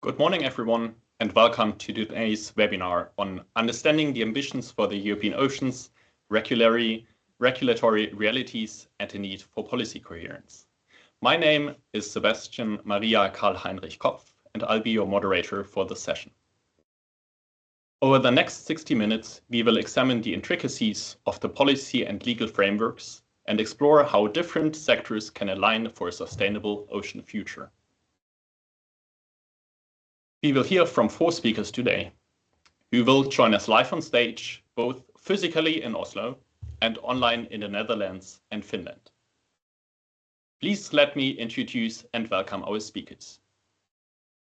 Good morning, everyone, and welcome to today's webinar on understanding the ambitions for the European oceans, regulatory realities, and the need for policy coherence. My name is Sebastian Maria Karl-Heinrich Kopf, and I'll be your moderator for the session. Over the next 60 minutes, we will examine the intricacies of the policy and legal frameworks and explore how different sectors can align for a sustainable ocean future. We will hear from 4 speakers today, who will join us live on stage, both physically in Oslo and online in the Netherlands and Finland. Please let me introduce and welcome our speakers.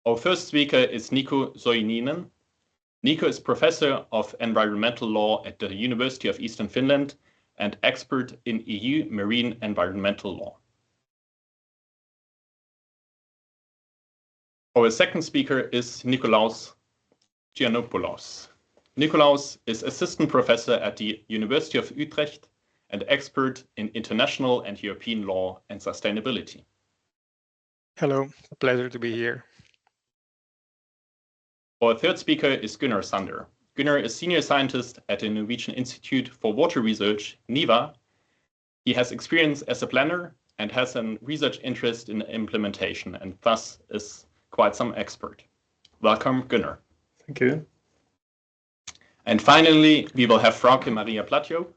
Our first speaker is Nico Soininen. Nico is Professor of Environmental Law at the University of Eastern Finland and expert in EU marine environmental law. Our second speaker is Nikolaos Giannopoulos. Nikolaos is Assistant Professor at the University of Utrecht and expert in international and European law and sustainability. Hello, a pleasure to be here. Our third speaker is Gunnar Sander. Gunnar is Senior Scientist at the Norwegian Institute for Water Research, NIVA. He has experience as a planner and has a research interest in implementation and thus is quite some expert. Welcome, Gunnar. Thank you. And finally, we will have Froukje Maria Platjouw.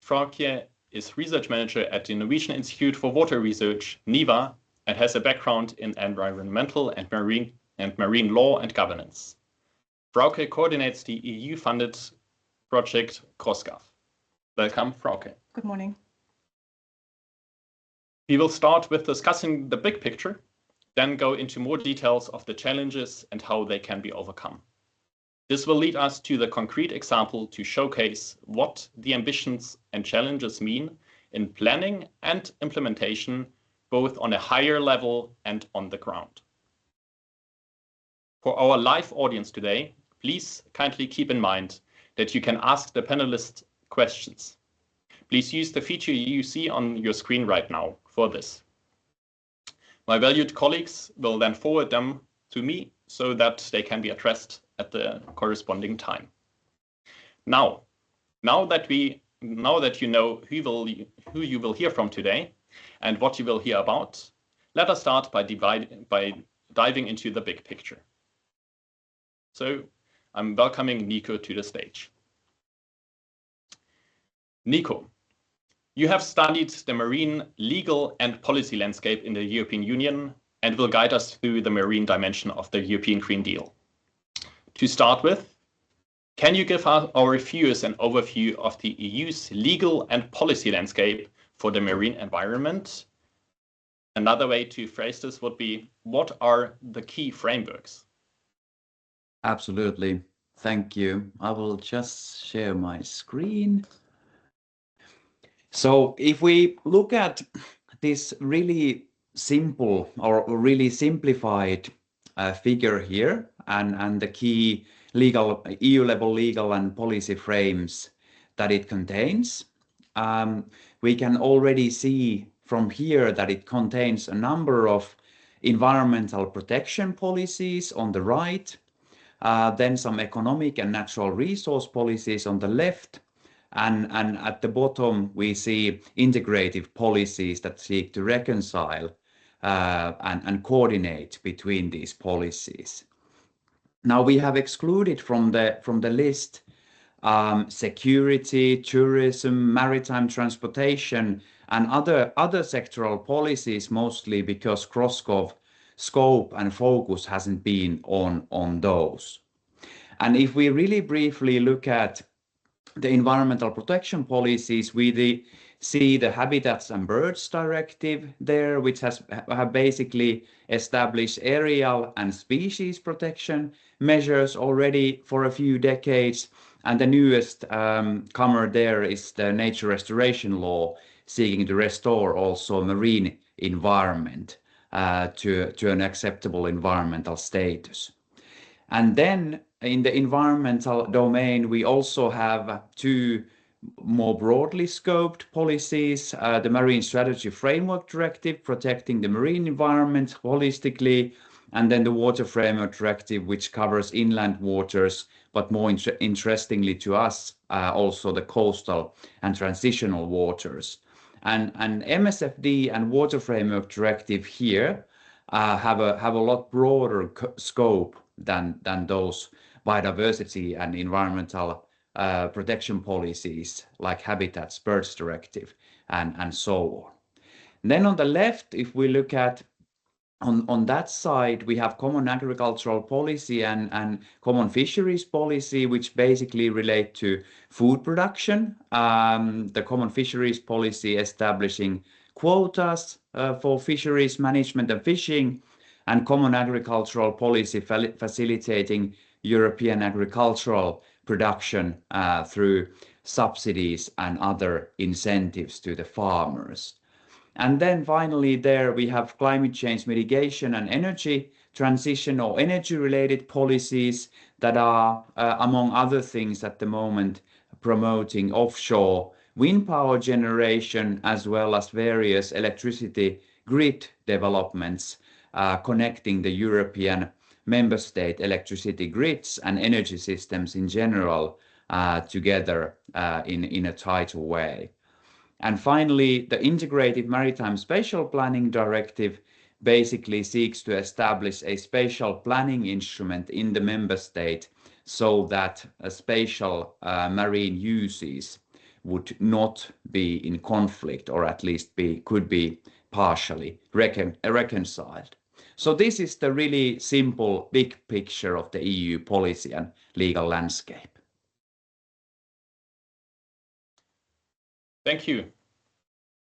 Froukje is research manager at the Norwegian Institute for Water Research, NIVA, and has a background in environmental and marine law and governance. Froukje coordinates the EU-funded project CrossGov. Welcome, Froukje. Good morning. We will start with discussing the big picture, then go into more details of the challenges and how they can be overcome. This will lead us to the concrete example to showcase what the ambitions and challenges mean in planning and implementation, both on a higher level and on the ground. For our live audience today, please kindly keep in mind that you can ask the panelists questions. Please use the feature you see on your screen right now for this. My valued colleagues will then forward them to me so that they can be addressed at the corresponding time. Now that you know who you will hear from today and what you will hear about, let us start by diving into the big picture. So I'm welcoming Nico to the stage. Nico, you have studied the marine legal and policy landscape in the European Union and will guide us through the marine dimension of the European Green Deal. To start with, can you give our viewers an overview of the EU's legal and policy landscape for the marine environment? Another way to phrase this would be, what are the key frameworks? Absolutely. Thank you. I will just share my screen. So if we look at this really simple or really simplified figure here and the key EU-level legal and policy frames that it contains, we can already see from here that it contains a number of environmental protection policies on the right, then some economic and natural resource policies on the left, and at the bottom we see integrative policies that seek to reconcile and coordinate between these policies. Now we have excluded from the list security, tourism, maritime transportation, and other sectoral policies, mostly because CrossGov scope and focus hasn't been on those. And if we really briefly look at the environmental protection policies, we see the Habitats and Birds Directive there, which have basically established aerial and species protection measures already for a few decades. And the newest comer there is the Nature Restoration Law, seeking to restore also marine environment to an acceptable environmental status. And then in the environmental domain, we also have 2 more broadly scoped policies, the Marine Strategy Framework Directive, protecting the marine environment holistically, And then the Water Framework Directive, which covers inland waters, but more interestingly to us, also the coastal and transitional waters. And MSFD and Water Framework Directive here have a lot broader scope than those biodiversity and environmental protection policies like Habitats, Birds Directive, and so on. And then on the left, if we look at on that side, we have common agricultural policy and common fisheries policy, which basically relate to food production. The common fisheries policy establishing quotas for fisheries management and fishing, and common agricultural policy facilitating European agricultural production through subsidies and other incentives to the farmers. And then finally there we have climate change mitigation and energy transition or energy related policies that are among other things at the moment promoting offshore wind power generation as well as various electricity grid developments connecting the European member state electricity grids and energy systems in general together in a tighter way. And finally, the Integrated Maritime Spatial Planning Directive basically seeks to establish a spatial planning instrument in the member state so that spatial marine uses would not be in conflict, or at least could be partially reconciled. So this is the really simple big picture of the EU policy and legal landscape. Thank you.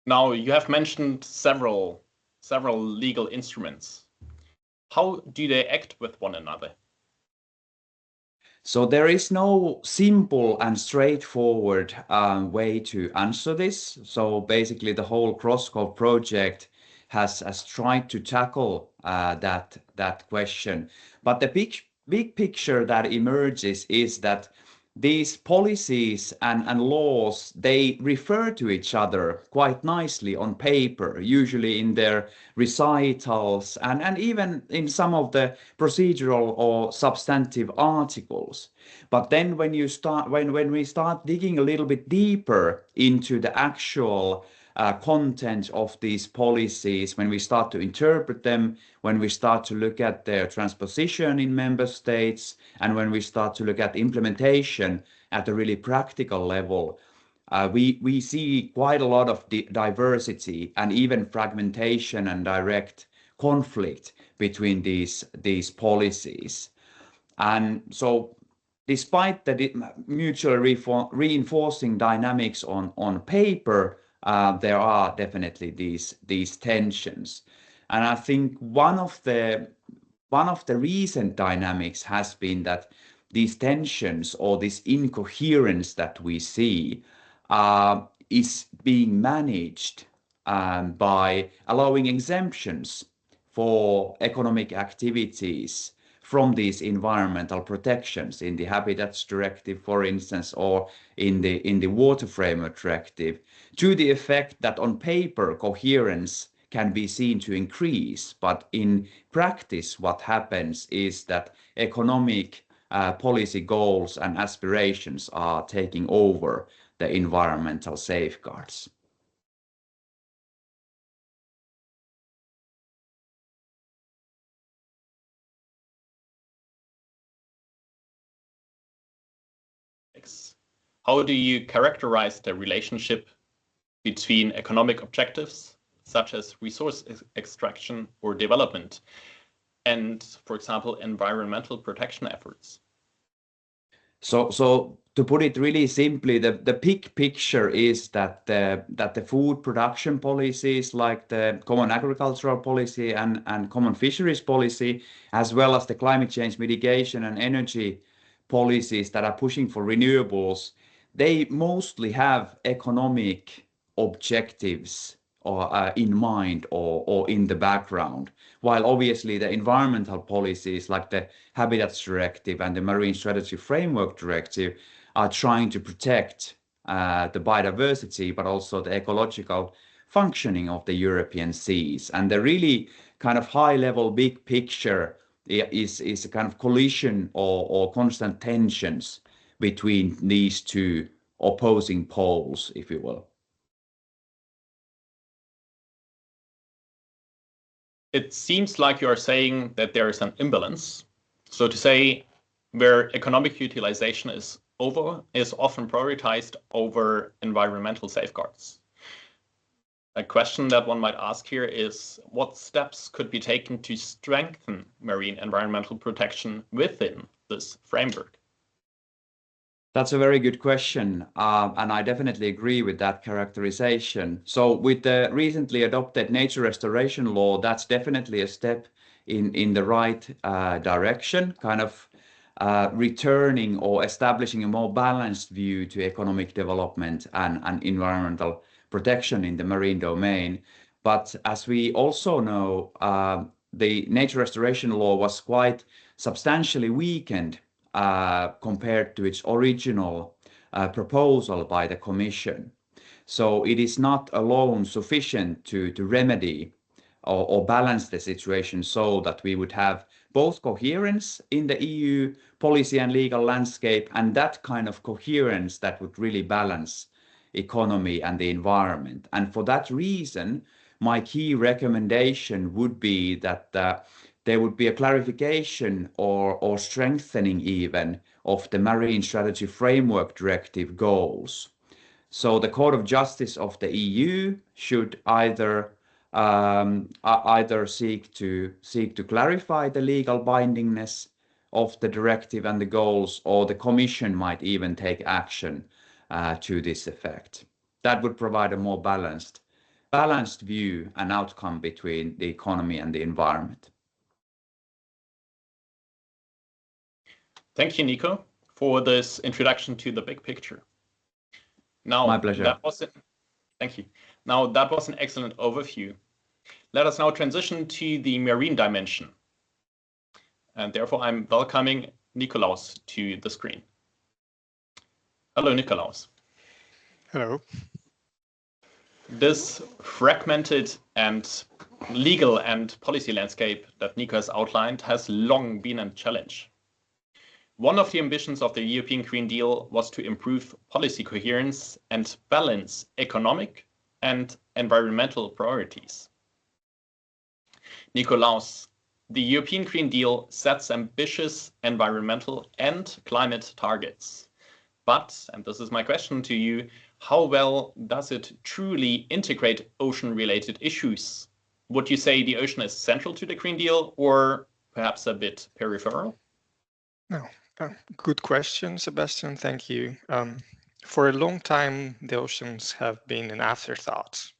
Now, you have mentioned several legal instruments. How do they act with one another? So there is no simple and straightforward way to answer this. So basically the whole CrossGov project has tried to tackle that question. But the big picture that emerges is that these policies and laws, they refer to each other quite nicely on paper, usually in their recitals and even in some of the procedural or substantive articles. But then when we start digging a little bit deeper into the actual content of these policies, when we start to interpret them, when we start to look at their transposition in member states, and when we start to look at implementation at a really practical level, we see quite a lot of diversity and even fragmentation and direct conflict between these policies. And so despite the mutually reinforcing dynamics on paper, there are definitely these tensions. And I think one of the recent dynamics has been that these tensions or this incoherence that we see is being managed by allowing exemptions for economic activities from these environmental protections in the Habitats Directive, for instance, or in the Water Framework Directive, to the effect that on paper coherence can be seen to increase, but in practice what happens is that economic policy goals and aspirations are taking over the environmental safeguards. How do you characterize the relationship between economic objectives, such as resource extraction or development, and, for example, environmental protection efforts? So to put it really simply, the big picture is that the food production policies like the common agricultural policy and common fisheries policy, as well as the climate change mitigation and energy policies that are pushing for renewables, they mostly have economic objectives in mind or in the background, while obviously the environmental policies like the Habitats Directive and the Marine Strategy Framework Directive are trying to protect the biodiversity, but also the ecological functioning of the European seas. And the really kind of high-level big picture is a kind of collision or constant tensions between these two opposing poles, if you will. It seems like you are saying that there is an imbalance. So to say, where economic utilization is often prioritized over environmental safeguards. A question that one might ask here is, what steps could be taken to strengthen marine environmental protection within this framework? That's a very good question, and I definitely agree with that characterization. So with the recently adopted nature restoration law, that's definitely a step in the right direction, kind of returning or establishing a more balanced view to economic development and environmental protection in the marine domain. But as we also know, the nature restoration law was quite substantially weakened compared to its original proposal by the Commission. So it is not alone sufficient to remedy or balance the situation so that we would have both coherence in the EU policy and legal landscape, and that kind of coherence that would really balance economy and the environment. And for that reason, my key recommendation would be that there would be a clarification or strengthening even of the Marine Strategy Framework Directive goals. So the Court of Justice of the EU should either seek to clarify the legal bindingness of the directive and the goals, or the Commission might even take action to this effect. That would provide a more balanced view and outcome between the economy and the environment. Thank you, Nico, for this introduction to the big picture. Now, my pleasure. Thank you. Now, that was an excellent overview. Let us now transition to the marine dimension. And therefore, I'm welcoming Nikolaus to the screen. Hello, Nikolaus. Hello. This fragmented and legal and policy landscape that Nico has outlined has long been a challenge. One of the ambitions of the European Green Deal was to improve policy coherence and balance economic and environmental priorities. Nikolaus, the European Green Deal sets ambitious environmental and climate targets. But, and this is my question to you, how well does it truly integrate ocean-related issues? Would you say the ocean is central to the Green Deal, or perhaps a bit peripheral? No, good question, Sebastian. Thank you. For a long time, the oceans have been an afterthought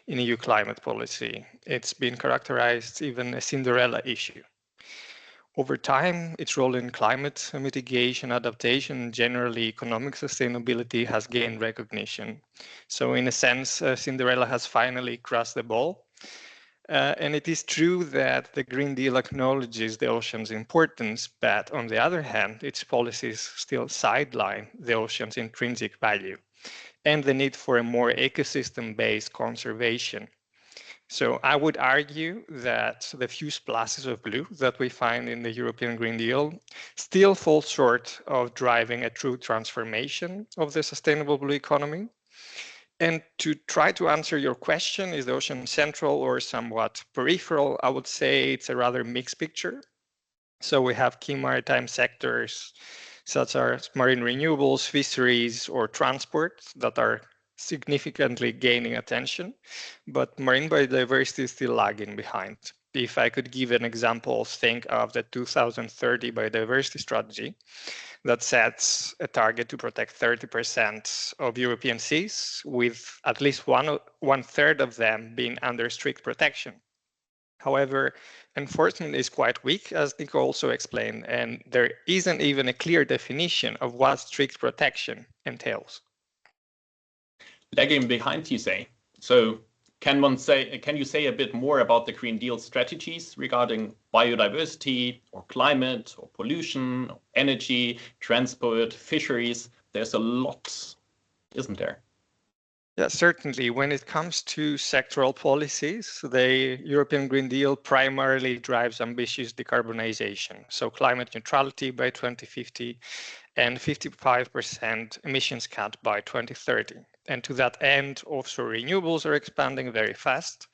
in EU climate policy. It's been characterized even a Cinderella issue. Over time, its role in climate mitigation, adaptation, and generally economic sustainability has gained recognition. So in a sense, Cinderella has finally crossed the ball. And it is true that the Green Deal acknowledges the ocean's importance, but on the other hand, its policies still sideline the ocean's intrinsic value and the need for a more ecosystem-based conservation. So I would argue that the few splashes of blue that we find in the European Green Deal still fall short of driving a true transformation of the sustainable blue economy. And to try to answer your question, is the ocean central or somewhat peripheral? I would say it's a rather mixed picture. So we have key maritime sectors such as marine renewables, fisheries, or transport that are significantly gaining attention, but marine biodiversity is still lagging behind. If I could give an example, think of the 2030 biodiversity strategy that sets a target to protect 30% of European seas, with at least one third of them being under strict protection. However, enforcement is quite weak, as Nico also explained, and there isn't even a clear definition of what strict protection entails. Lagging behind, you say. So can you say a bit more about the Green Deal strategies regarding biodiversity or climate or pollution, or energy, transport, fisheries? There's a lot, isn't there? Yeah, certainly. When it comes to sectoral policies, the European Green Deal primarily drives ambitious decarbonization. So climate neutrality by 2050 and 55% emissions cut by 2030. And to that end, offshore renewables are expanding very fast.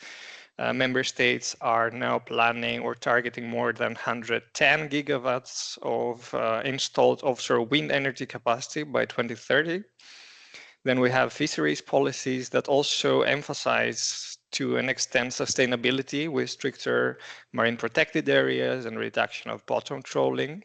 Member states are now planning or targeting more than 110 gigawatts of installed offshore wind energy capacity by 2030. Then we have fisheries policies that also emphasize to an extent sustainability with stricter marine protected areas and reduction of bottom trawling.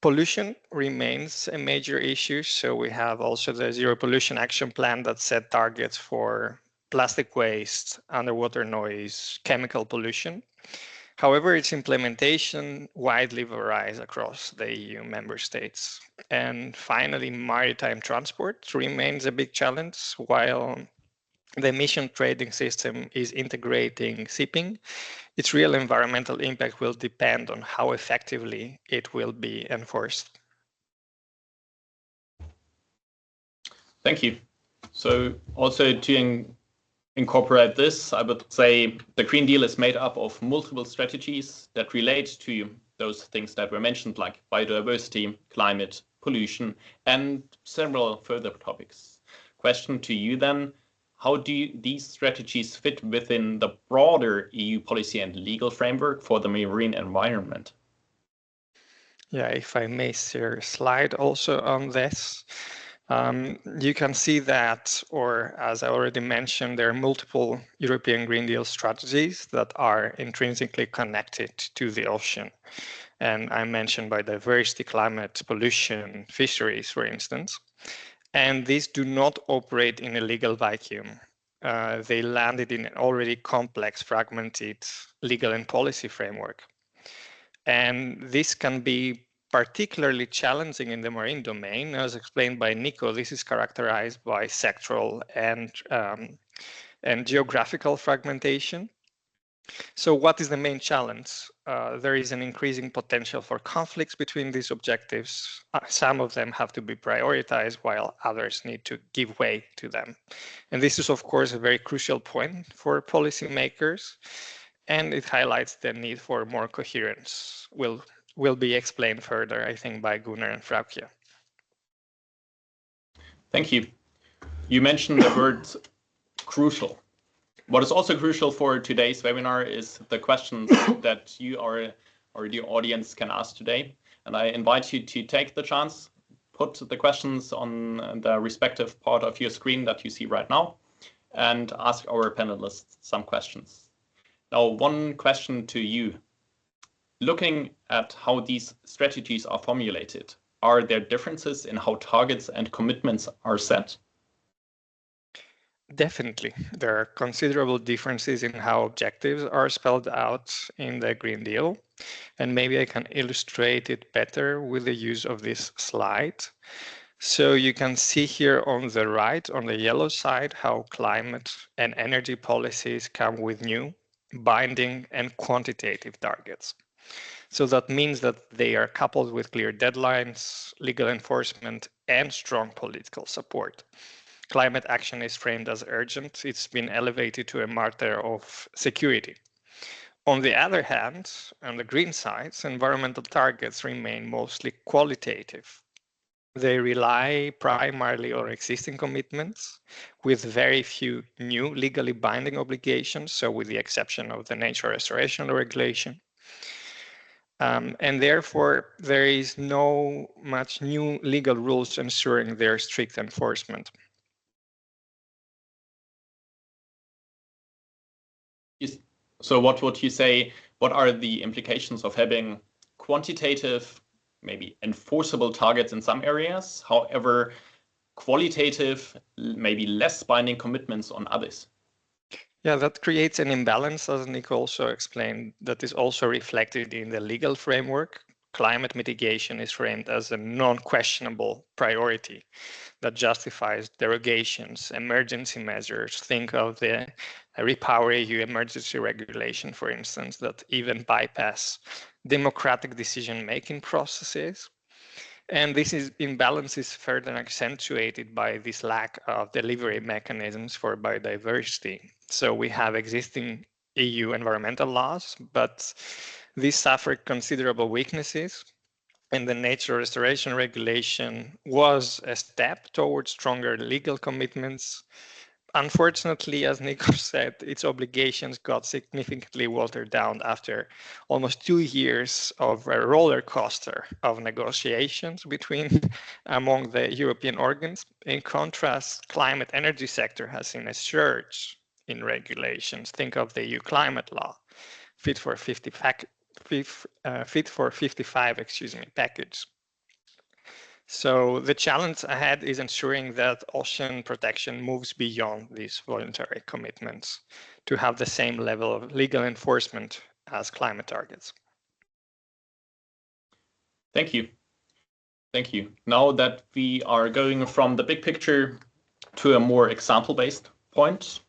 Pollution remains a major issue. So we have also the Zero Pollution Action Plan that set targets for plastic waste, underwater noise, chemical pollution. However, its implementation widely varies across the EU member states. And finally, maritime transport remains a big challenge. While the emission trading system is integrating shipping, its real environmental impact will depend on how effectively it will be enforced. Thank you. So also to incorporate this, I would say the Green Deal is made up of multiple strategies that relate to those things that were mentioned, like biodiversity, climate, pollution, and several further topics. Question to you then, how do these strategies fit within the broader EU policy and legal framework for the marine environment? Yeah, if I may share a slide also on this. You can see that, or as I already mentioned, there are multiple European Green Deal strategies that are intrinsically connected to the ocean. And I mentioned biodiversity, climate, pollution, fisheries, for instance. And these do not operate in a legal vacuum. They landed in an already complex, fragmented legal and policy framework. And this can be particularly challenging in the marine domain. As explained by Nico, this is characterized by sectoral and geographical fragmentation. So what is the main challenge? There is an increasing potential for conflicts between these objectives. Some of them have to be prioritized while others need to give way to them. And this is, of course, a very crucial point for policymakers. And it highlights the need for more coherence. Will be explained further, I think, by Gunnar and Froukje. Thank you. You mentioned the word crucial. What is also crucial for today's webinar is the questions that you or the audience can ask today. And I invite you to take the chance, put the questions on the respective part of your screen that you see right now, and ask our panelists some questions. Now, one question to you. Looking at how these strategies are formulated, are there differences in how targets and commitments are set? Definitely. There are considerable differences in how objectives are spelled out in the Green Deal. And maybe I can illustrate it better with the use of this slide. So you can see here on the right, on the yellow side, how climate and energy policies come with new, binding and quantitative targets. So that means that they are coupled with clear deadlines, legal enforcement, and strong political support. Climate action is framed as urgent. It's been elevated to a matter of security. On the other hand, on the green side, environmental targets remain mostly qualitative. They rely primarily on existing commitments with very few new legally binding obligations, so with the exception of the nature restoration regulation. And therefore, there is no much new legal rules ensuring their strict enforcement. So what would you say, what are the implications of having quantitative, maybe enforceable targets in some areas, however, qualitative, maybe less binding commitments on others? Yeah, that creates an imbalance, as Nico also explained, that is also reflected in the legal framework. Climate mitigation is framed as a non-questionable priority that justifies derogations, emergency measures. Think of the REPowerEU emergency regulation, for instance, that even bypass democratic decision-making processes. And this imbalance is further accentuated by this lack of delivery mechanisms for biodiversity. So we have existing EU environmental laws, but these suffer considerable weaknesses. And the nature restoration regulation was a step towards stronger legal commitments. Unfortunately, as Nico said, its obligations got significantly watered down after almost 2 years of a roller coaster of negotiations among the European organs. In contrast, climate energy sector has seen a surge in regulations. Think of the EU climate law, Fit for 55 package. So the challenge ahead is ensuring that ocean protection moves beyond these voluntary commitments to have the same level of legal enforcement as climate targets. Thank you. Thank you. Now that we are going from the big picture to a more example-based point,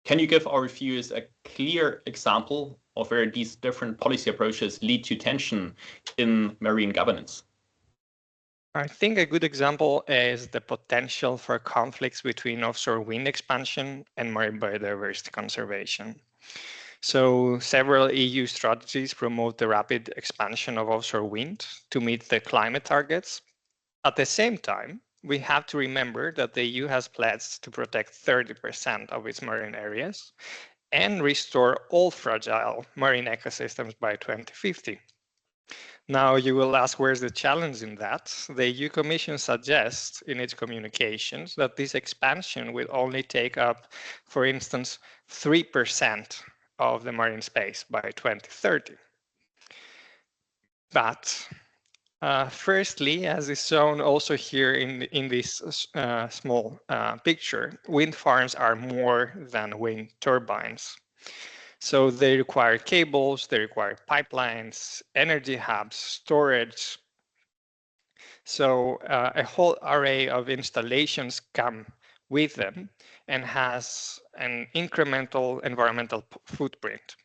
can you give our viewers a clear example of where these different policy approaches lead to tension in marine governance? I think a good example is the potential for conflicts between offshore wind expansion and marine biodiversity conservation. So several EU strategies promote the rapid expansion of offshore wind to meet the climate targets. At the same time, we have to remember that the EU has pledged to protect 30% of its marine areas and restore all fragile marine ecosystems by 2050. Now you will ask, where's the challenge in that? The EU Commission suggests in its communications that this expansion will only take up, for instance, 3% of the marine space by 2030. But firstly, as is shown also here in this small picture, wind farms are more than wind turbines. So they require cables, they require pipelines, energy hubs, storage. So a whole array of installations come with them and has an incremental environmental footprint.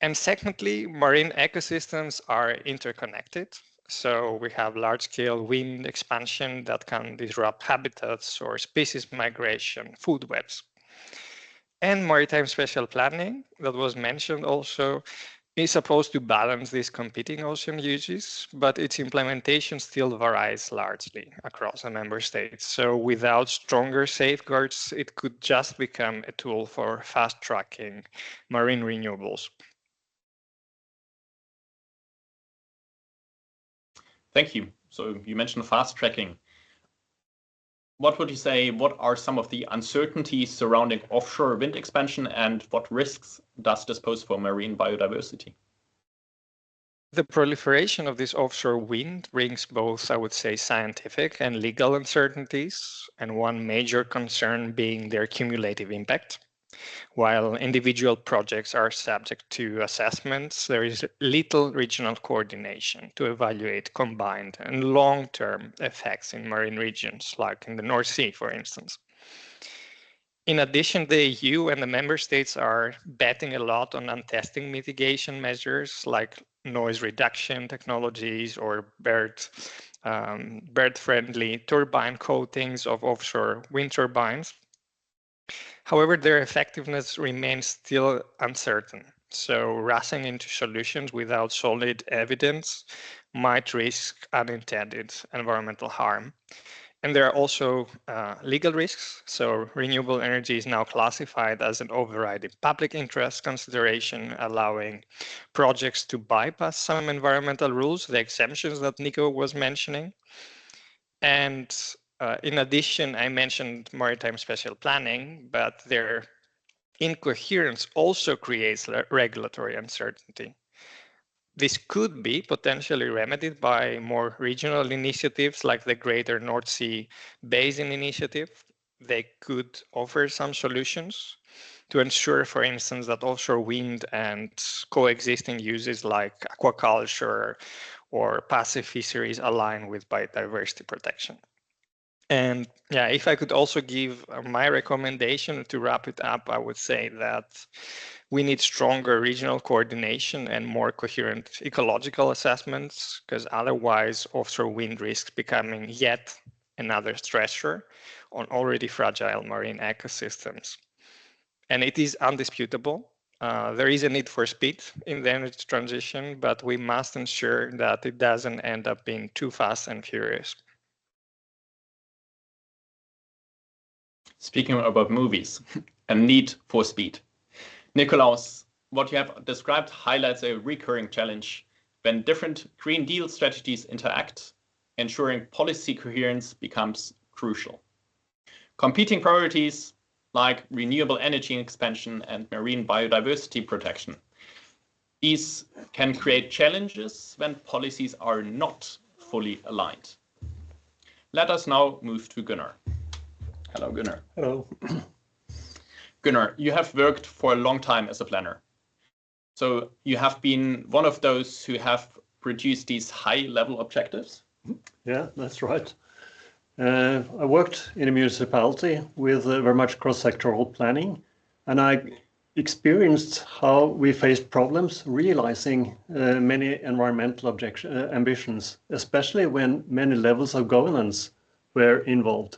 And secondly, marine ecosystems are interconnected. So we have large-scale wind expansion that can disrupt habitats or species migration, food webs. And maritime spatial planning that was mentioned also is supposed to balance these competing ocean uses, but its implementation still varies largely across the member states. So without stronger safeguards, it could just become a tool for fast-tracking marine renewables. Thank you. So you mentioned fast tracking. What would you say, what are some of the uncertainties surrounding offshore wind expansion and what risks does this pose for marine biodiversity? The proliferation of this offshore wind brings both, I would say, scientific and legal uncertainties, and one major concern being their cumulative impact. While individual projects are subject to assessments, there is little regional coordination to evaluate combined and long-term effects in marine regions, like in the North Sea, for instance. In addition, the EU and the member states are betting a lot on untesting mitigation measures like noise reduction technologies or bird-friendly turbine coatings of offshore wind turbines. However, their effectiveness remains still uncertain. So rushing into solutions without solid evidence might risk unintended environmental harm. And there are also legal risks. So renewable energy is now classified as an overriding public interest consideration, allowing projects to bypass some environmental rules, the exemptions that Nico was mentioning. And in addition, I mentioned maritime spatial planning, but their incoherence also creates regulatory uncertainty. This could be potentially remedied by more regional initiatives like the Greater North Sea Basin Initiative. They could offer some solutions to ensure, for instance, that offshore wind and coexisting uses like aquaculture or passive fisheries align with biodiversity protection. And yeah, if I could also give my recommendation to wrap it up, I would say that we need stronger regional coordination and more coherent ecological assessments, because otherwise offshore wind risks becoming yet another stressor on already fragile marine ecosystems. And it is undisputable. There is a need for speed in the energy transition, but we must ensure that it doesn't end up being too fast and furious. Speaking about movies, a need for speed. Nikolaus, what you have described highlights a recurring challenge when different Green Deal strategies interact. Ensuring policy coherence becomes crucial. Competing priorities like renewable energy expansion and marine biodiversity protection. These can create challenges when policies are not fully aligned. Let us now move to Gunnar. Hello, Gunnar. Hello. Gunnar, you have worked for a long time as a planner. So you have been one of those who have produced these high-level objectives? Yeah, that's right. I worked in a municipality with very much cross-sectoral planning, and I experienced how we faced problems realizing many environmental ambitions, especially when many levels of governance were involved.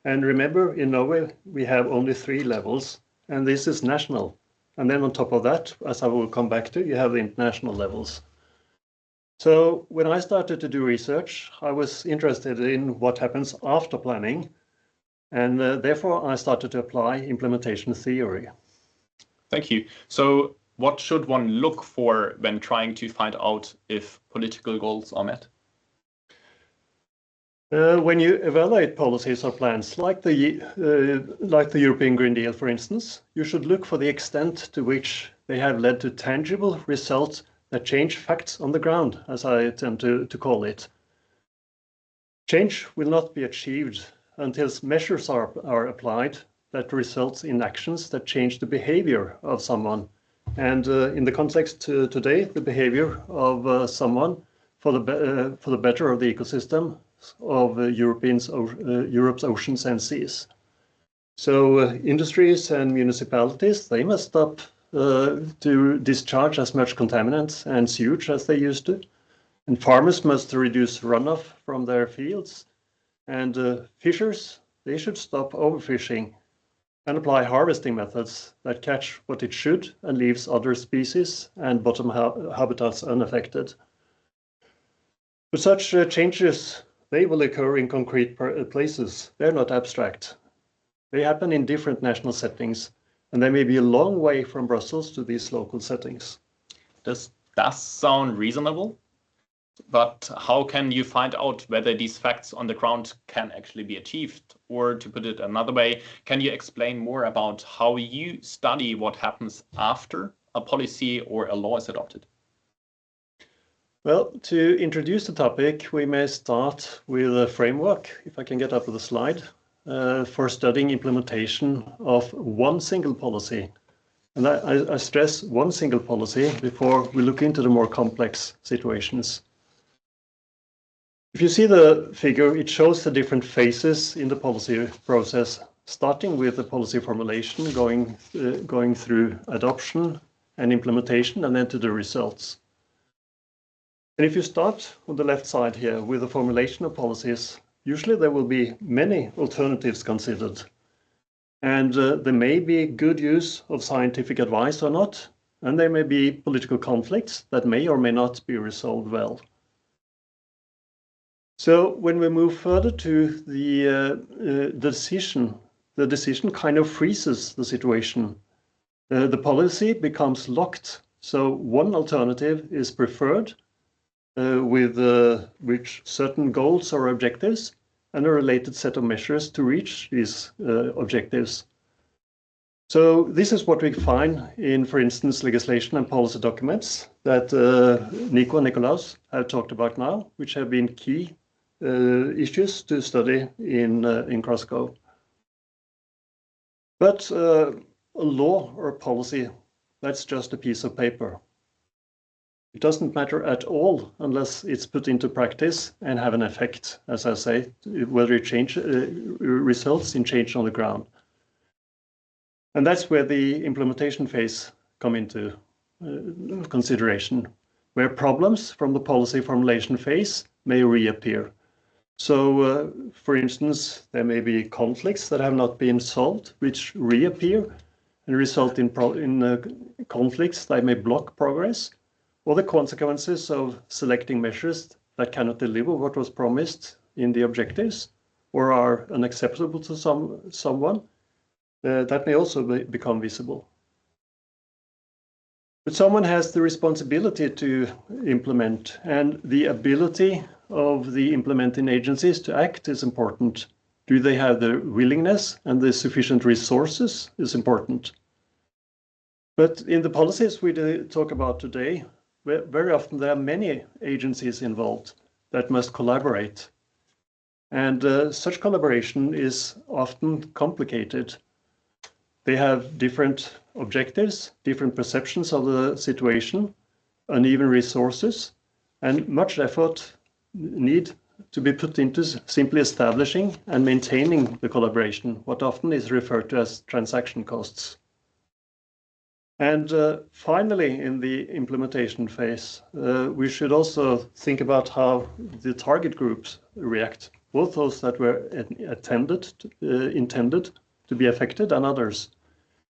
And remember, in Norway, we have only 3 levels, and this is national. And then on top of that, as I will come back to, you have the international levels. So when I started to do research, I was interested in what happens after planning, and therefore I started to apply implementation theory. Thank you. So what should one look for when trying to find out if political goals are met? When you evaluate policies or plans, like the European Green Deal, for instance, you should look for the extent to which they have led to tangible results that change facts on the ground, as I tend to call it. Change will not be achieved until measures are applied that results in actions that change the behavior of someone. And in the context today, the behavior of someone for the better of the ecosystem of Europe's oceans and seas. So industries and municipalities, they must stop to discharge as much contaminants and sewage as they used to. And farmers must reduce runoff from their fields. And fishers, they should stop overfishing and apply harvesting methods that catch what it should and leaves other species and bottom habitats unaffected. But such changes, they will occur in concrete places. They're not abstract. They happen in different national settings, and they may be a long way from Brussels to these local settings. This does sound reasonable, but how can you find out whether these facts on the ground can actually be achieved? Or to put it another way, can you explain more about how you study what happens after a policy or a law is adopted? Well, to introduce the topic, we may start with a framework, if I can get up to the slide, for studying implementation of one single policy. And I stress one single policy before we look into the more complex situations. If you see the figure, it shows the different phases in the policy process, starting with the policy formulation, going through adoption and implementation, and then to the results. And if you start on the left side here with the formulation of policies, usually there will be many alternatives considered. And there may be good use of scientific advice or not, and there may be political conflicts that may or may not be resolved well. So when we move further to the decision kind of freezes the situation. The policy becomes locked. So one alternative is preferred with which certain goals or objectives and a related set of measures to reach these objectives. So this is what we find in, for instance, legislation and policy documents that Nico and Nikolaus have talked about now, which have been key issues to study in CrossGov. But a law or a policy, that's just a piece of paper. It doesn't matter at all unless it's put into practice and have an effect, as I say, whether it results in change on the ground. And that's where the implementation phase come into consideration, where problems from the policy formulation phase may reappear. So, for instance, there may be conflicts that have not been solved, which reappear and result in conflicts that may block progress, or the consequences of selecting measures that cannot deliver what was promised in the objectives, or are unacceptable to someone, that may also become visible. But someone has the responsibility to implement, and the ability of the implementing agencies to act is important. Do they have the willingness and the sufficient resources is important. But in the policies we talk about today, very often there are many agencies involved that must collaborate. And such collaboration is often complicated. They have different objectives, different perceptions of the situation, uneven resources, and much effort need to be put into simply establishing and maintaining the collaboration, what often is referred to as transaction costs. And finally, in the implementation phase, we should also think about how the target groups react, both those that were intended to be affected and others.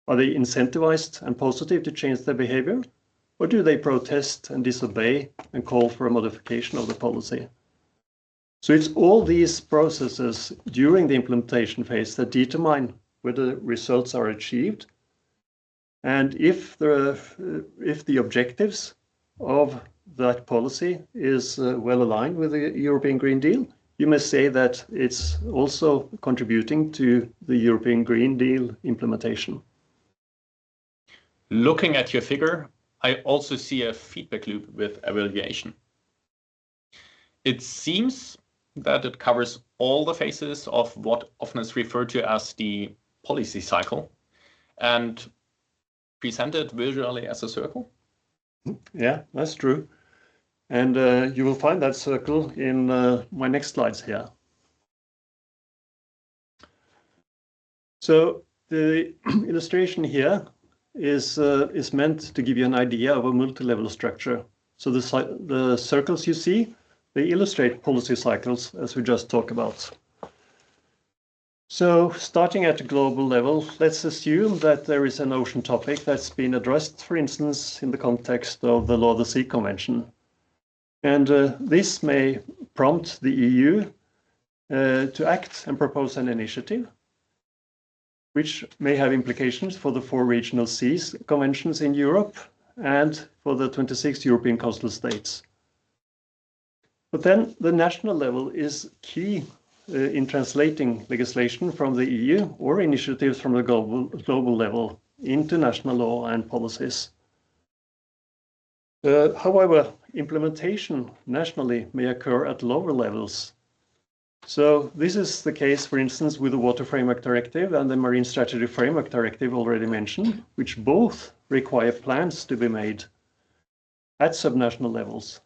Are they incentivized and positive to change their behavior, or do they protest and disobey and call for a modification of the policy? So it's all these processes during the implementation phase that determine whether results are achieved, and if the objectives of that policy is well aligned with the European Green Deal, you may say that it's also contributing to the European Green Deal implementation. Looking at your figure, I also see a feedback loop with evaluation. It seems that it covers all the phases of what often is referred to as the policy cycle and presented visually as a circle. Yeah, that's true. And you will find that circle in my next slides here. So the illustration here is meant to give you an idea of a multi-level structure. So the circles you see, they illustrate policy cycles as we just talked about. So starting at a global level, let's assume that there is an ocean topic that's been addressed, for instance, in the context of the Law of the Sea Convention. And this may prompt the EU to act and propose an initiative, which may have implications for the 4 regional seas conventions in Europe and for the 26 European coastal states. But then the national level is key in translating legislation from the EU or initiatives from the global level into national law and policies. However, implementation nationally may occur at lower levels. So this is the case, for instance, with the Water Framework Directive and the Marine Strategy Framework Directive already mentioned, which both require plans to be made at subnational levels.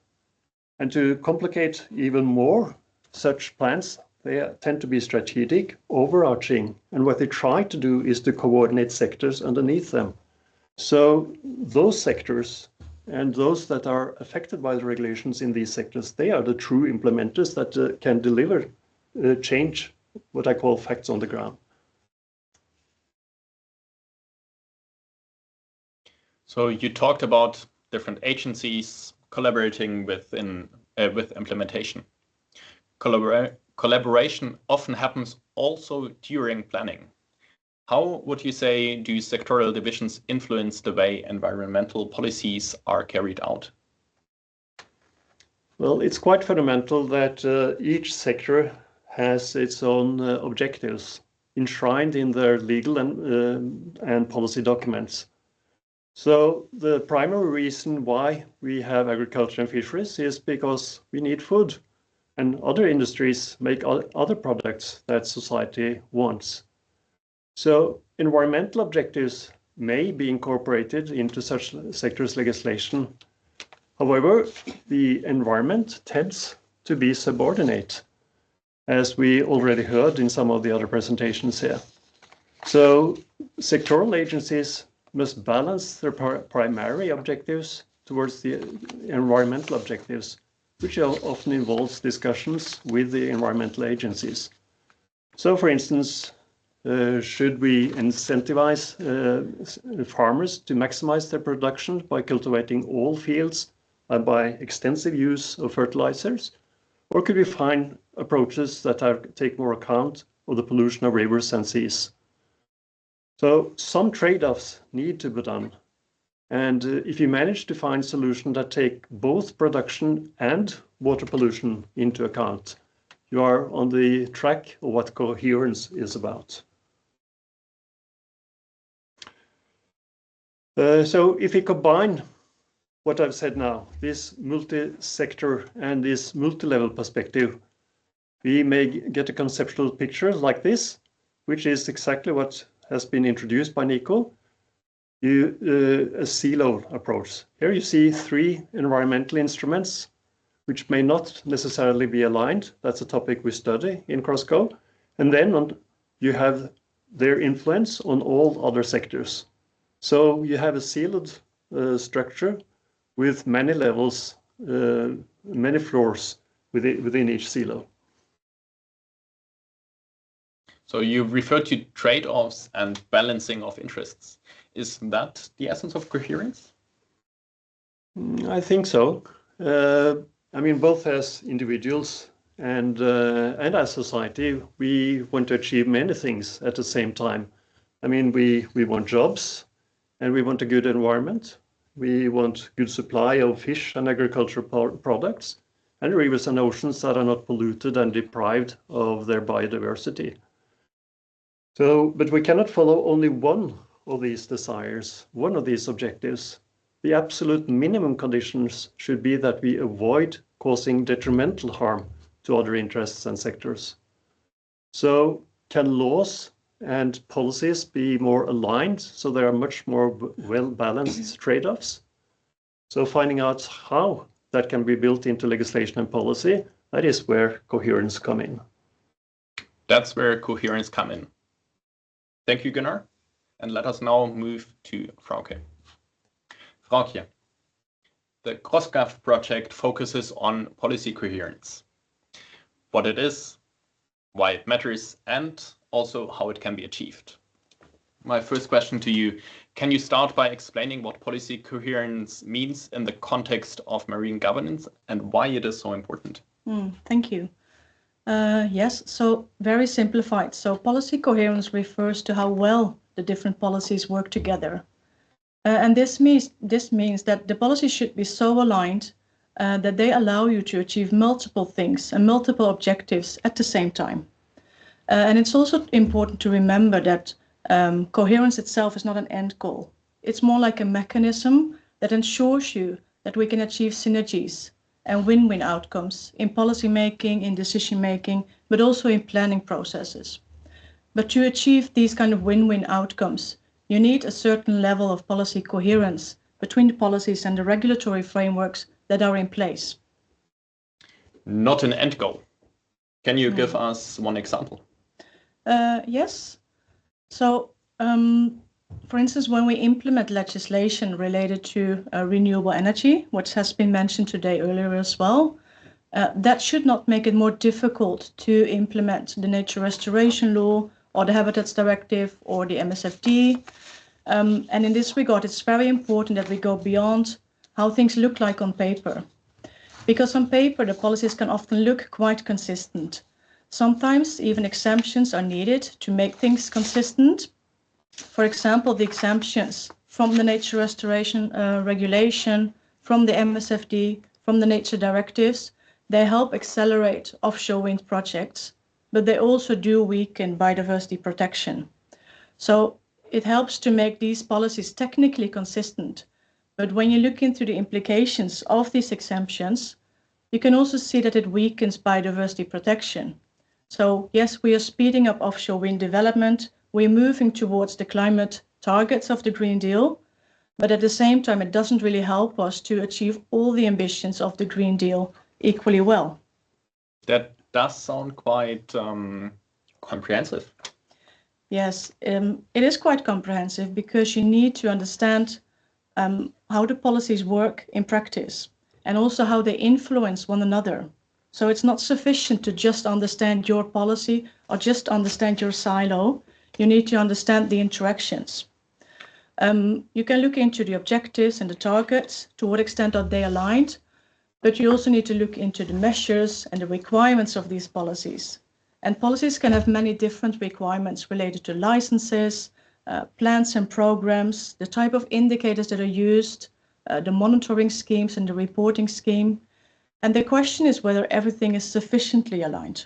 And to complicate even more, such plans, they tend to be strategic, overarching, and what they try to do is to coordinate sectors underneath them. So those sectors and those that are affected by the regulations in these sectors, they are the true implementers that can deliver change, what I call facts on the ground. So you talked about different agencies collaborating with implementation. Collaboration often happens also during planning. How would you say do sectoral divisions influence the way environmental policies are carried out? Well, it's quite fundamental that each sector has its own objectives enshrined in their legal and policy documents. So the primary reason why we have agriculture and fisheries is because we need food, and other industries make other products that society wants. So environmental objectives may be incorporated into such sectors' legislation. However, the environment tends to be subordinate, as we already heard in some of the other presentations here. So sectoral agencies must balance their primary objectives towards the environmental objectives, which often involves discussions with the environmental agencies. So, for instance, should we incentivize farmers to maximize their production by cultivating all fields and by extensive use of fertilizers? Or could we find approaches that take more account of the pollution of rivers and seas? So some trade-offs need to be done. And if you manage to find solutions that take both production and water pollution into account, you are on the track of what coherence is about. So if we combine what I've said now, this multi-sector and this multi-level perspective, we may get a conceptual picture like this, which is exactly what has been introduced by Nico, a silo approach. Here you see 3 environmental instruments, which may not necessarily be aligned. That's a topic we study in CrossGov. And then you have their influence on all other sectors. So you have a siloed structure with many levels, many floors within each silo. So you referred to trade-offs and balancing of interests. Is that the essence of coherence? I think so. I mean, both as individuals and as society, we want to achieve many things at the same time. I mean, we want jobs, and we want a good environment. We want good supply of fish and agricultural products, and rivers and oceans that are not polluted and deprived of their biodiversity. So, but we cannot follow only one of these desires, one of these objectives. The absolute minimum conditions should be that we avoid causing detrimental harm to other interests and sectors. So can laws and policies be more aligned so there are much more well-balanced trade-offs? So finding out how that can be built into legislation and policy, that is where coherence comes in. That's where coherence comes in. Thank you, Gunnar. And let us now move to Froukje. Froukje, the CrossGov project focuses on policy coherence, what it is, why it matters, and also how it can be achieved. My first question to you, can you start by explaining what policy coherence means in the context of marine governance and why it is so important? Thank you. Yes, so very simplified. So policy coherence refers to how well the different policies work together. And this means that the policies should be so aligned that they allow you to achieve multiple things and multiple objectives at the same time. And it's also important to remember that coherence itself is not an end goal. It's more like a mechanism that ensures you that we can achieve synergies and win-win outcomes in policy making, in decision making, but also in planning processes. But to achieve these kind of win-win outcomes, you need a certain level of policy coherence between the policies and the regulatory frameworks that are in place. Not an end goal. Can you give us one example? Yes. So, for instance, when we implement legislation related to renewable energy, which has been mentioned today earlier as well, that should not make it more difficult to implement the nature restoration law or the Habitats Directive or the MSFD. And in this regard, it's very important that we go beyond how things look like on paper. Because on paper, the policies can often look quite consistent. Sometimes even exemptions are needed to make things consistent. For example, the exemptions from the nature restoration regulation, from the MSFD, from the nature directives, they help accelerate offshore wind projects, but they also do weaken biodiversity protection. So it helps to make these policies technically consistent. But when you look into the implications of these exemptions, you can also see that it weakens biodiversity protection. So yes, we are speeding up offshore wind development. We're moving towards the climate targets of the Green Deal, But at the same time, it doesn't really help us to achieve all the ambitions of the Green Deal equally well. That does sound quite comprehensive. Yes, it is quite comprehensive because you need to understand how the policies work in practice and also how they influence one another. So it's not sufficient to just understand your policy or just understand your silo. You need to understand the interactions. You can look into the objectives and the targets, to what extent are they aligned, but you also need to look into the measures and the requirements of these policies. And policies can have many different requirements related to licenses, plans and programs, the type of indicators that are used, the monitoring schemes and the reporting scheme. And the question is whether everything is sufficiently aligned.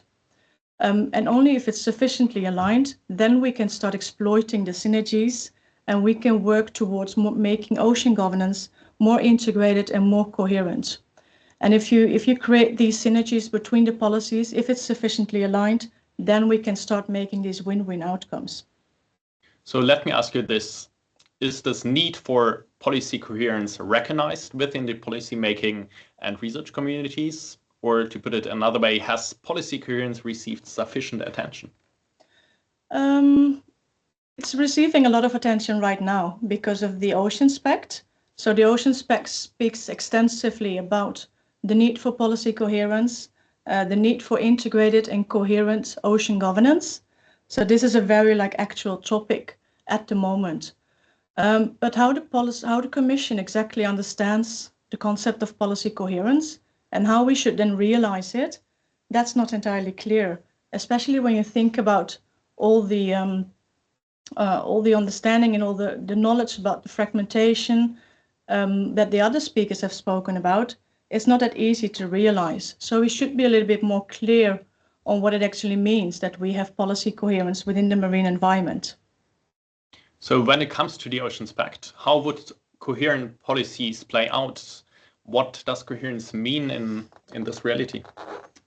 And only if it's sufficiently aligned, then we can start exploiting the synergies and we can work towards making ocean governance more integrated and more coherent. And if you create these synergies between the policies, if it's sufficiently aligned, then we can start making these win-win outcomes. So let me ask you this. Is this need for policy coherence recognized within the policymaking and research communities? Or to put it another way, has policy coherence received sufficient attention? It's receiving a lot of attention right now because of the Oceans Pact. So the Oceans Pact speaks extensively about the need for policy coherence, the need for integrated and coherent ocean governance. So this is a very actual topic at the moment. But how the Commission exactly understands the concept of policy coherence and how we should then realize it, that's not entirely clear, especially when you think about all the understanding and all the knowledge about the fragmentation that the other speakers have spoken about. It's not that easy to realize. So we should be a little bit more clear on what it actually means that we have policy coherence within the marine environment. So when it comes to the Oceans Pact, how would coherent policies play out? What does coherence mean in this reality?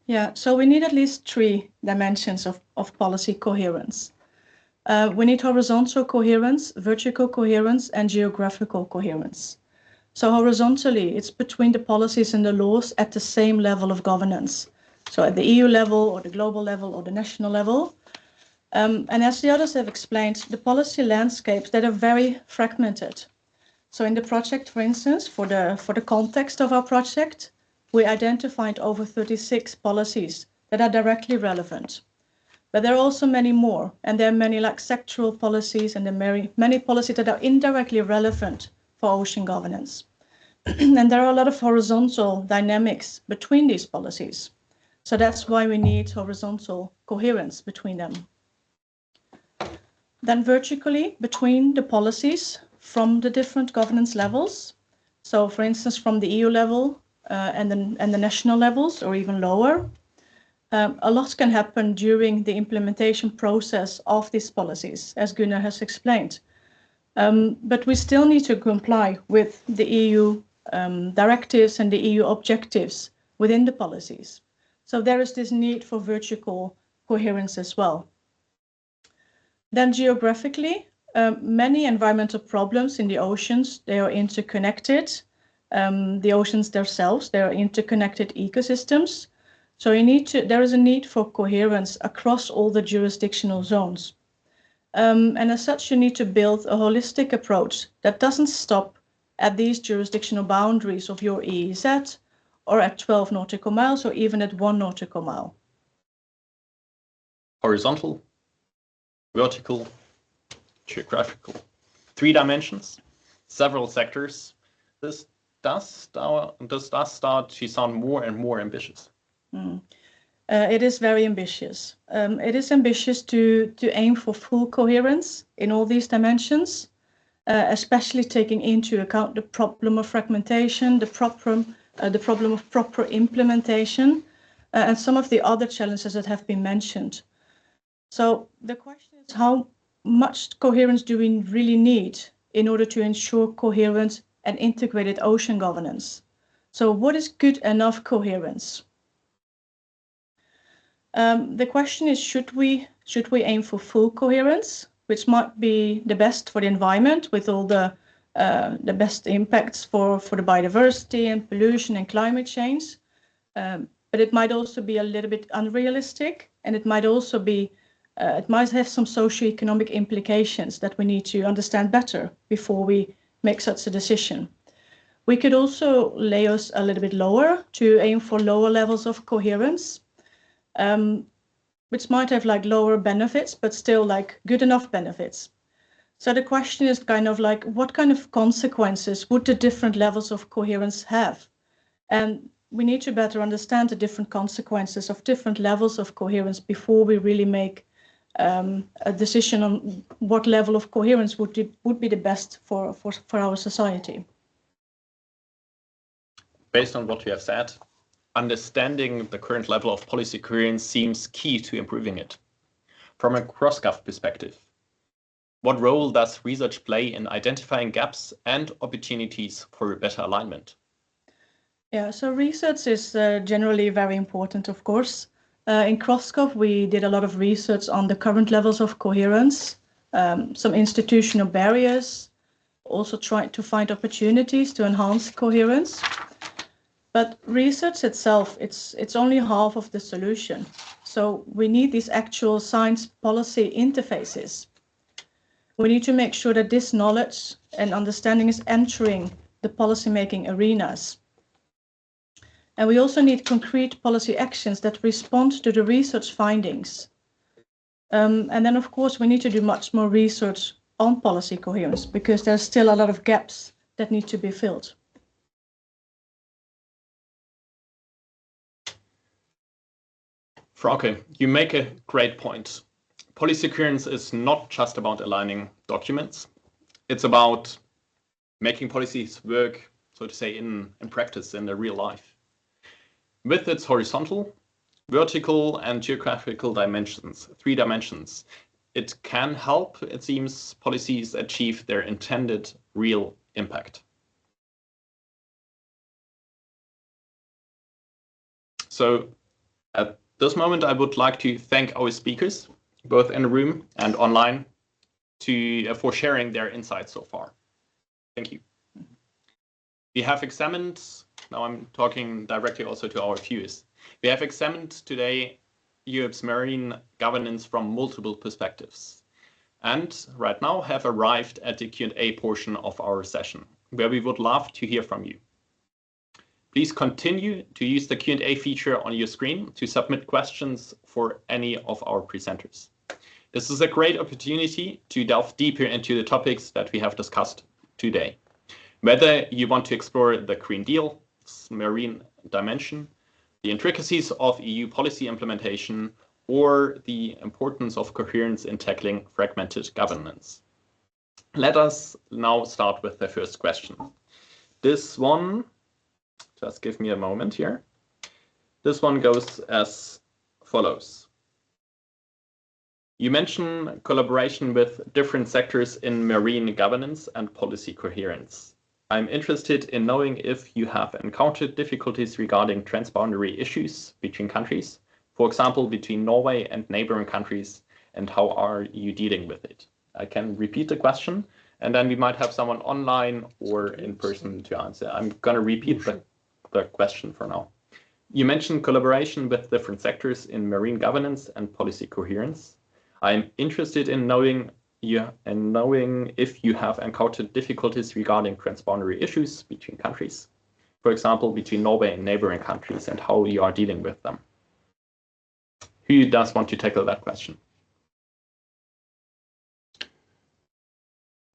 Yeah, so we need at least 3 dimensions of policy coherence. We need horizontal coherence, vertical coherence, and geographical coherence. So horizontally, it's between the policies and the laws at the same level of governance. So at the EU level or the global level or the national level. And as the others have explained, the policy landscapes that are very fragmented. So in the project, for instance, for the context of our project, we identified over 36 policies that are directly relevant. But there are also many more, and there are many sectoral policies and there are many policies that are indirectly relevant for ocean governance. And there are a lot of horizontal dynamics between these policies. So that's why we need horizontal coherence between them. Then vertically, between the policies from the different governance levels. So for instance, from the EU level and the national levels or even lower. A lot can happen during the implementation process of these policies, as Gunnar has explained. But we still need to comply with the EU directives and the EU objectives within the policies. So there is this need for vertical coherence as well. Then geographically, many environmental problems in the oceans, they are interconnected. The oceans themselves, they are interconnected ecosystems. So there is a need for coherence across all the jurisdictional zones. And as such, you need to build a holistic approach that doesn't stop at these jurisdictional boundaries of your EEZ or at 12 nautical miles or even at 1 nautical mile. Horizontal, vertical, geographical. 3 dimensions, several sectors. This does start to sound more and more ambitious. It is very ambitious. It is ambitious to aim for full coherence in all these dimensions, especially taking into account the problem of fragmentation, the problem of proper implementation, and some of the other challenges that have been mentioned. So the question is, how much coherence do we really need in order to ensure coherent and integrated ocean governance? So what is good enough coherence? The question is, should we aim for full coherence, which might be the best for the environment with all the the best impacts for the biodiversity and pollution and climate change. But it might also be a little bit unrealistic, and it might also be, it might have some socioeconomic implications that we need to understand better before we make such a decision. We could also lay us a little bit lower to aim for lower levels of coherence, which might have like lower benefits, but still like good enough benefits. So the question is kind of like, what kind of consequences would the different levels of coherence have? And we need to better understand the different consequences of different levels of coherence before we really make a decision on what level of coherence would be the best for our society. Based on what you have said, understanding the current level of policy coherence seems key to improving it. From a CrossGov perspective, what role does research play in identifying gaps and opportunities for better alignment? Yeah, so research is generally very important, of course. In CrossGov, we did a lot of research on the current levels of coherence, some institutional barriers, also trying to find opportunities to enhance coherence. But research itself, it's only half of the solution. So we need these actual science policy interfaces. We need to make sure that this knowledge and understanding is entering the policymaking arenas. And we also need concrete policy actions that respond to the research findings. And then, of course, we need to do much more research on policy coherence because there's still a lot of gaps that need to be filled. Froukje, you make a great point. Policy coherence is not just about aligning documents. It's about making policies work, so to say, in practice, in the real life. With its horizontal, vertical, and geographical dimensions, 3 dimensions, it can help, it seems, policies achieve their intended real impact. So at this moment, I would like to thank our speakers, both in the room and online, for sharing their insights so far. Thank you. We have examined, now I'm talking directly also to our viewers. We have examined today Europe's marine governance from multiple perspectives, and right now have arrived at the Q&A portion of our session, where we would love to hear from you. Please continue to use the Q&A feature on your screen to submit questions for any of our presenters. This is a great opportunity to delve deeper into the topics that we have discussed today. Whether you want to explore the Green Deal, marine dimension, the intricacies of EU policy implementation, or the importance of coherence in tackling fragmented governance. Let us now start with the first question. This one, just give me a moment here. This one goes as follows. You mention collaboration with different sectors in marine governance and policy coherence. I'm interested in knowing if you have encountered difficulties regarding transboundary issues between countries, for example, between Norway and neighboring countries, and how are you dealing with it? I can repeat the question, and then we might have someone online or in person to answer. I'm going to repeat the question for now. You mentioned collaboration with different sectors in marine governance and policy coherence. I'm interested in knowing if you have encountered difficulties regarding transboundary issues between countries, for example, between Norway and neighboring countries, and how you are dealing with them. Who does want to tackle that question?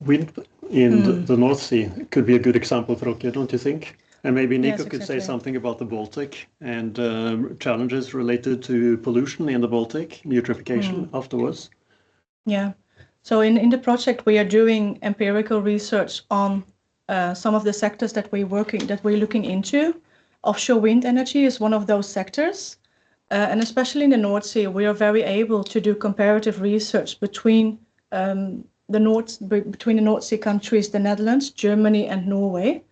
Wind in the North Sea could be a good example, Froukje, don't you think? And maybe Nico could say something about the Baltic and challenges related to pollution in the Baltic, eutrophication afterwards. Yeah. So in the project, we are doing empirical research on some of the sectors that we're looking into. Offshore wind energy is one of those sectors. And especially in the North Sea, we are very able to do comparative research between the North Sea countries, the Netherlands, Germany, and Norway,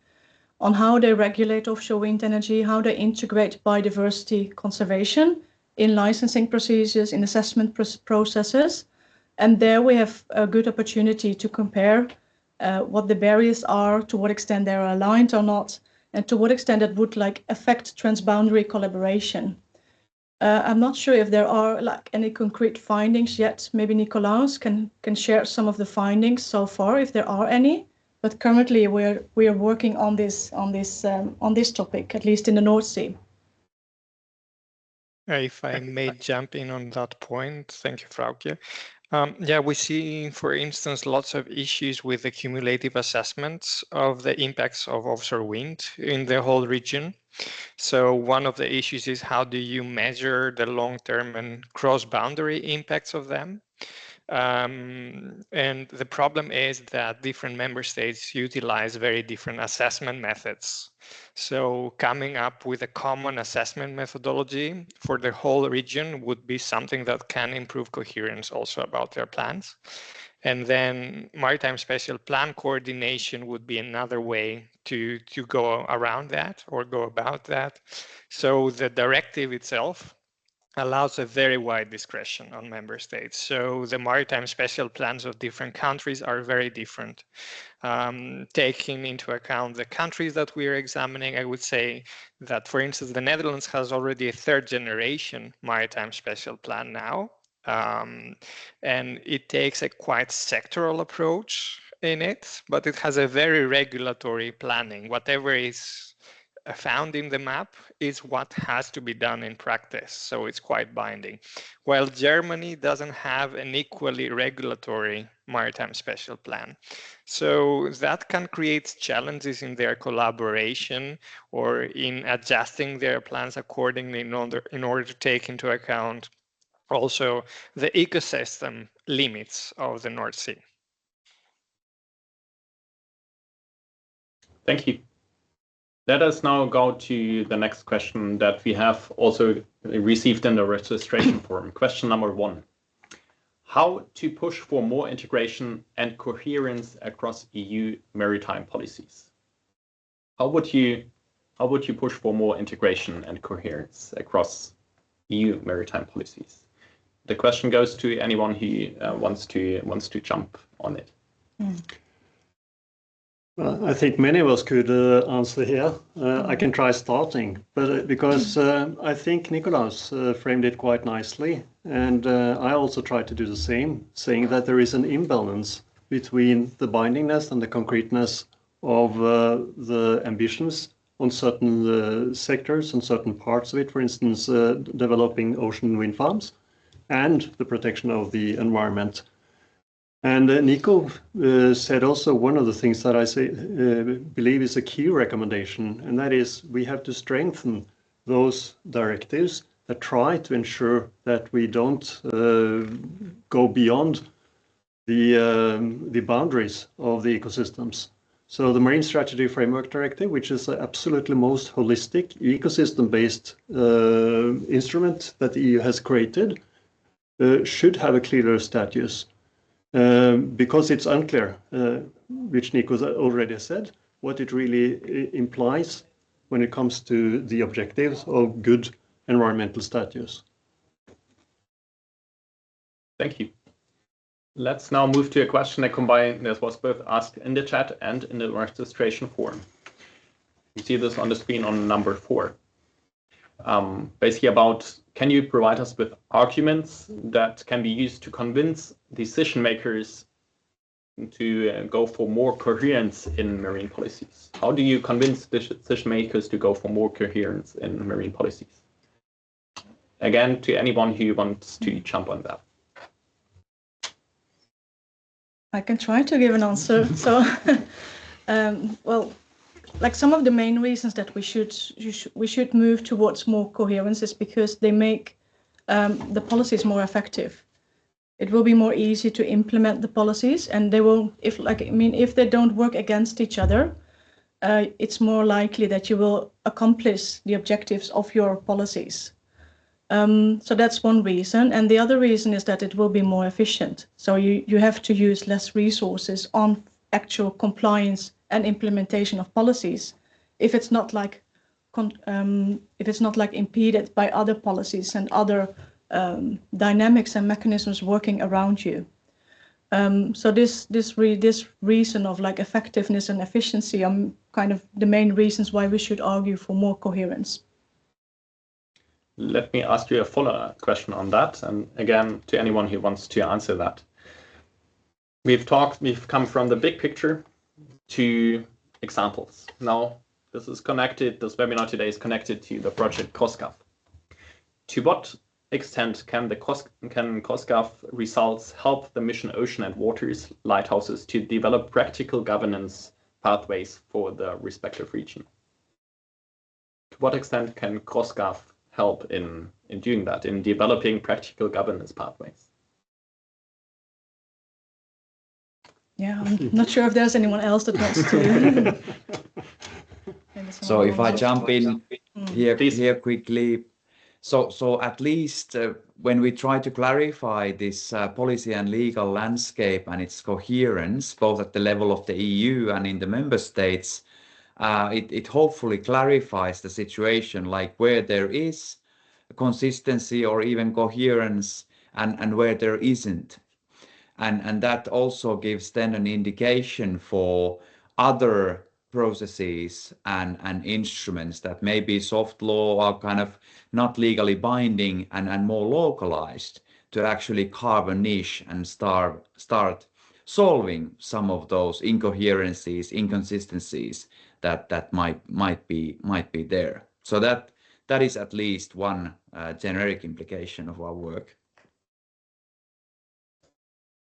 on how they regulate offshore wind energy, how they integrate biodiversity conservation in licensing procedures, in assessment processes. And there we have a good opportunity to compare what the barriers are, to what extent they are aligned or not, and to what extent it would like affect transboundary collaboration. I'm not sure if there are like any concrete findings yet. Maybe Nicolaus can share some of the findings so far, if there are any. But currently we are working on this topic, at least in the North Sea. If I may jump in on that point, thank you, Froukje. Yeah, we see, for instance, lots of issues with the cumulative assessments of the impacts of offshore wind in the whole region. So one of the issues is how do you measure the long-term and cross-boundary impacts of them? And the problem is that different member states utilize very different assessment methods. So coming up with a common assessment methodology for the whole region would be something that can improve coherence also about their plans. And then maritime special plan coordination would be another way to go around that or go about that. So the directive itself allows a very wide discretion on member states. So the maritime special plans of different countries are very different. Taking into account the countries that we are examining, I would say that, for instance, the Netherlands has already a third generation maritime special plan now. And it takes a quite sectoral approach in it, but it has a very regulatory planning. Whatever is found in the map is what has to be done in practice, so it's quite binding. While Germany doesn't have an equally regulatory maritime special plan. So that can create challenges in their collaboration or in adjusting their plans accordingly in order to take into account also the ecosystem limits of the North Sea. Thank you. Let us now go to the next question that we have also received in the registration form. Question number 1. How to push for more integration and coherence across EU maritime policies? How would you push for more integration and coherence across EU maritime policies? The question goes to anyone who wants to jump on it. Well, I think many of us could answer here. I can try starting, but because I think Nicolaus framed it quite nicely, and I also try to do the same, saying that there is an imbalance between the bindingness and the concreteness of the ambitions on certain sectors and certain parts of it, for instance, developing ocean wind farms and the protection of the environment. And Nico said also one of the things that I believe is a key recommendation, and that is we have to strengthen those directives that try to ensure that we don't go beyond the boundaries of the ecosystems. So the Marine Strategy Framework Directive, which is the absolutely most holistic ecosystem-based instrument that the EU has created, should have a clearer status. Because it's unclear, which Nico already said, what it really implies when it comes to the objectives of good environmental status. Thank you. Let's now move to a question that was both asked in the chat and in the registration form. You see this on the screen on number 4. Basically about, can you provide us with arguments that can be used to convince decision makers to go for more coherence in marine policies? How do you convince decision makers to go for more coherence in marine policies? Again, to anyone who wants to jump on that. I can try to give an answer. So, well, like some of the main reasons that we should move towards more coherence is because they make the policies more effective. It will be more easy to implement the policies, and they will, if they don't work against each other, it's more likely that you will accomplish the objectives of your policies. So that's one reason, and the other reason is that it will be more efficient. So you have to use less resources on actual compliance and implementation of policies if it's not like impeded by other policies and other dynamics and mechanisms working around you. So this reason of like effectiveness and efficiency are kind of the main reasons why we should argue for more coherence. Let me ask you a follow-up question on that, and again, to anyone who wants to answer that. We've come from the big picture to examples. Now, this webinar today is connected to the project CrossGov. To what extent can CrossGov results help the mission Ocean and Waters lighthouses to develop practical governance pathways for the respective region? To what extent can CrossGov help in doing that, in developing practical governance pathways? Yeah, I'm not sure if there's anyone else that wants to. So if I jump in here quickly, so at least when we try to clarify this policy and legal landscape and its coherence, both at the level of the EU and in the member states, it hopefully clarifies the situation, like where there is consistency or even coherence and where there isn't. And that also gives then an indication for other processes and instruments that maybe soft law are kind of not legally binding and more localized to actually carve a niche and start solving some of those incoherencies, inconsistencies that might be there. So that is at least one generic implication of our work.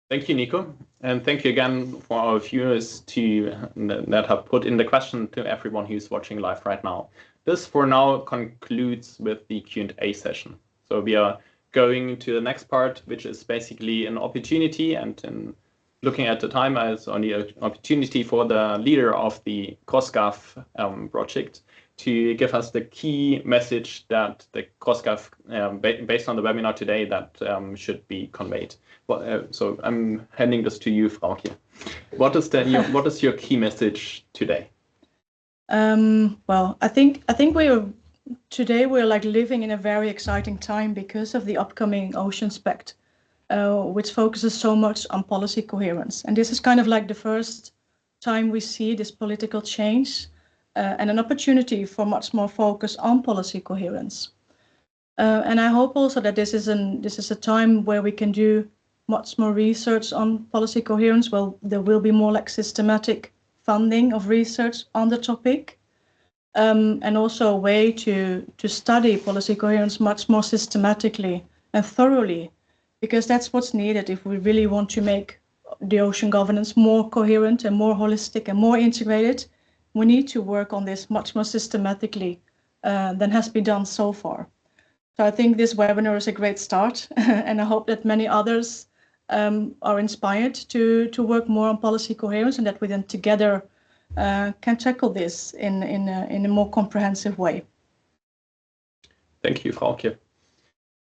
Thank you, Nico, and thank you again for our viewers that have put in the question to everyone who's watching live right now. This for now concludes with the Q&A session. So we are going to the next part, which is basically an opportunity, and in looking at the time as only an opportunity for the leader of the CrossGov project to give us the key message that the CrossGov, based on the webinar today, that should be conveyed. So I'm handing this to you, Froukje. What is your key message today? Well, I think today we're like living in a very exciting time because of the upcoming Oceans Pact, which focuses so much on policy coherence. And this is kind of like the first time we see this political change and an opportunity for much more focus on policy coherence. And I hope also that this is a time where we can do much more research on policy coherence. Well, there will be more like systematic funding of research on the topic, and also a way to study policy coherence much more systematically and thoroughly, because that's what's needed if we really want to make the ocean governance more coherent and more holistic and more integrated. We need to work on this much more systematically than has been done so far. So I think this webinar is a great start, and I hope that many others are inspired to work more on policy coherence, and that we then together can tackle this in a more comprehensive way. Thank you, Froukje.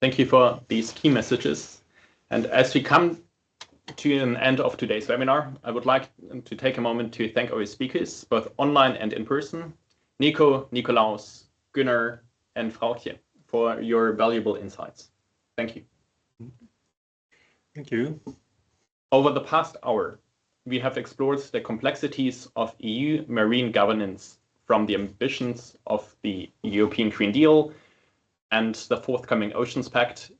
Thank you for these key messages. And as we come to an end of today's webinar, I would like to take a moment to thank our speakers, both online and in person, Nico, Nikolaus, Gunnar, and Froukje, for your valuable insights. Thank you. Thank you. Over the past hour, we have explored the complexities of EU marine governance, from the ambitions of the European Green Deal and the forthcoming Oceans Pact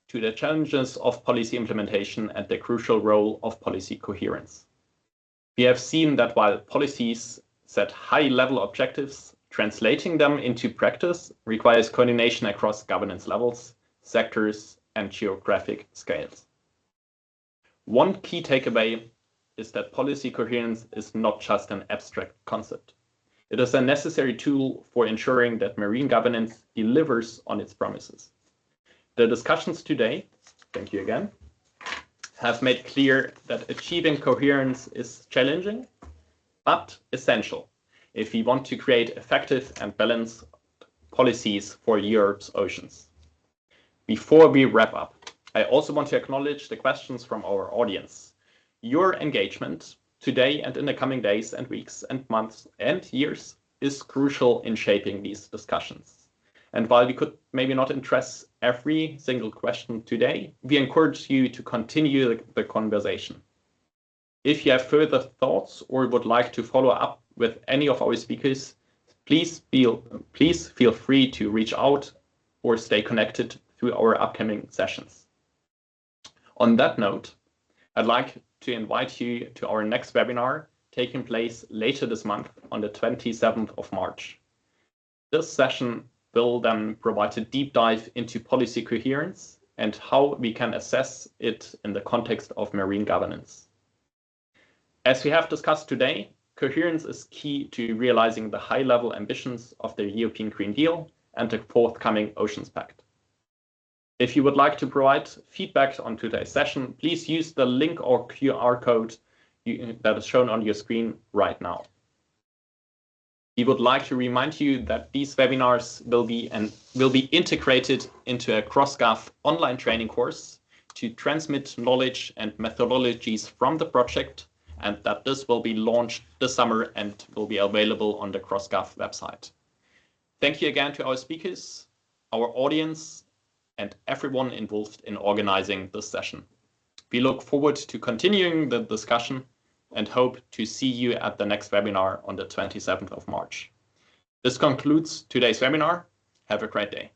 to the challenges of policy implementation and the crucial role of policy coherence. We have seen that while policies set high-level objectives, translating them into practice requires coordination across governance levels, sectors, and geographic scales. One key takeaway is that policy coherence is not just an abstract concept. It is a necessary tool for ensuring that marine governance delivers on its promises. The discussions today, thank you again, have made clear that achieving coherence is challenging, but essential if we want to create effective and balanced policies for Europe's oceans. Before we wrap up, I also want to acknowledge the questions from our audience. Your engagement today and in the coming days and weeks and months and years is crucial in shaping these discussions. And while we could maybe not address every single question today, we encourage you to continue the conversation. If you have further thoughts or would like to follow up with any of our speakers, please feel free to reach out or stay connected through our upcoming sessions. On that note, I'd like to invite you to our next webinar taking place later this month on the 27th of March. This session will then provide a deep dive into policy coherence and how we can assess it in the context of marine governance. As we have discussed today, coherence is key to realizing the high-level ambitions of the European Green Deal and the forthcoming Oceans Pact. If you would like to provide feedback on today's session, please use the link or QR code that is shown on your screen right now. We would like to remind you that these webinars will be integrated into a CrossGov online training course to transmit knowledge and methodologies from the project, and that this will be launched this summer and will be available on the CrossGov website. Thank you again to our speakers, our audience, and everyone involved in organizing this session. We look forward to continuing the discussion and hope to see you at the next webinar on the 27th of March. This concludes today's webinar. Have a great day.